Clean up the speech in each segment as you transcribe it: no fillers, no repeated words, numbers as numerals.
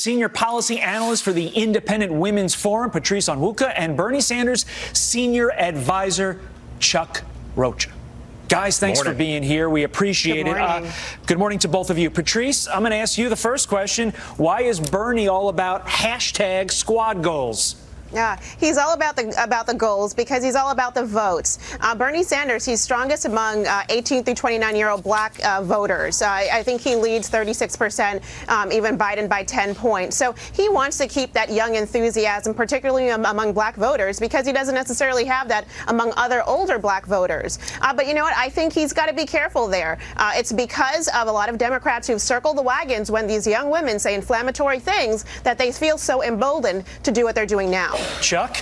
Senior policy analyst for the Independent Women's Forum, Patrice Onwuka, and Bernie Sanders' senior advisor, Chuck Rocha. Guys, thanks for being here. We appreciate it. Good morning to both of you. Patrice, I'm going to ask you the first question. Why is Bernie all about hashtag squad goals? Yeah, he's all about the goals because he's all about the votes. Bernie Sanders, he's strongest among 18 through 29-year-old black voters. I think he leads 36%, even Biden by 10 points. So he wants to keep that young enthusiasm, particularly among black voters, because he doesn't necessarily have that among other older black voters. But you know what? I think he's got to be careful there. It's because of a lot of Democrats who've circled the wagons when these young women say inflammatory things that they feel so emboldened to do what they're doing now. Chuck?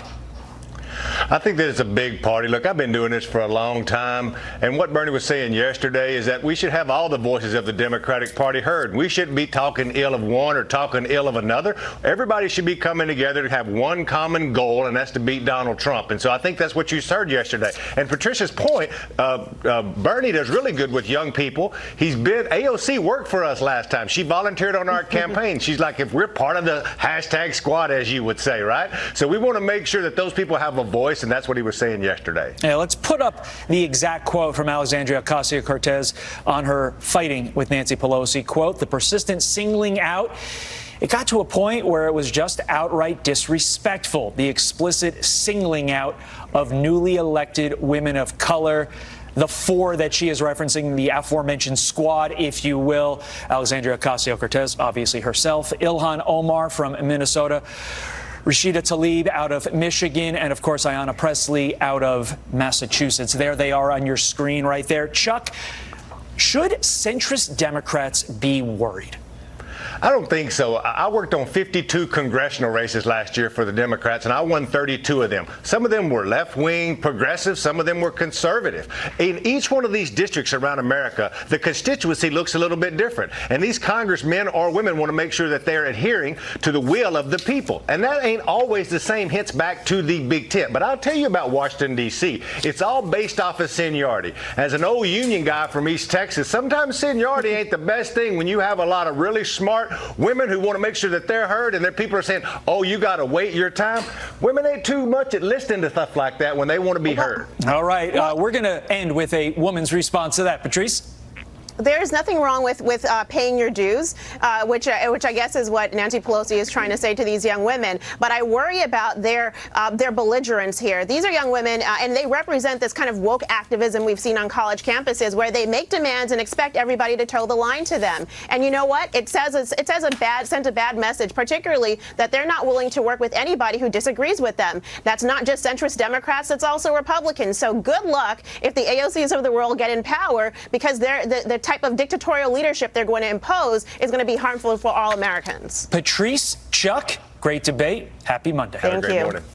I think that it's a big party. Look, I've been doing this for a long time, and what Bernie was saying yesterday is that we should have all the voices of the Democratic Party heard. We shouldn't be talking ill of one or talking ill of another. Everybody should be coming together to have one common goal, and that's to beat Donald Trump. And so I think that's what you heard yesterday. And Patricia's point, Bernie does really good with young people. AOC worked for us last time. She volunteered on our campaign. She's like, if we're part of the hashtag squad, as you would say, right? So we want to make sure that those people have a voice, and that's what he was saying yesterday. Yeah, let's put up the exact quote from Alexandria Ocasio-Cortez on her fighting with Nancy Pelosi. Quote, the persistent singling out, it got to a point where it was just outright disrespectful. The explicit singling out of newly elected women of color. The four that she is referencing, the aforementioned squad, if you will. Alexandria Ocasio-Cortez, obviously herself. Ilhan Omar from Minnesota. Rashida Tlaib out of Michigan, and of course Ayanna Pressley out of Massachusetts. There they are on your screen right there. Chuck, should centrist Democrats be worried? I don't think so. I worked on 52 congressional races last year for the Democrats, and I won 32 of them. Some of them were left-wing progressive, some of them were conservative. In each one of these districts around America, the constituency looks a little bit different. And these congressmen or women want to make sure that they're adhering to the will of the people. And that ain't always the same, hence back to the big tent. But I'll tell you about Washington, D.C. It's all based off of seniority. As an old union guy from East Texas, sometimes seniority ain't the best thing when you have a lot of really smart women who want to make sure that they're heard, and their people are saying, oh, you got to wait your time. Women ain't too much at listening to stuff like that when they want to be heard. All right. We're going to end with a woman's response to that. Patrice? There's nothing wrong with paying your dues, which I guess is what Nancy Pelosi is trying to say to these young women. But I worry about their belligerence here. These are young women, and they represent this kind of woke activism we've seen on college campuses, where they make demands and expect everybody to toe the line to them. And you know what? It sends a bad message, particularly that they're not willing to work with anybody who disagrees with them. That's not just centrist Democrats; it's also Republicans. So good luck if the AOCs of the world get in power, because the type of dictatorial leadership they're going to impose is going to be harmful for all Americans. Patrice, Chuck, great debate. Happy Monday. Thank you. Have a great morning.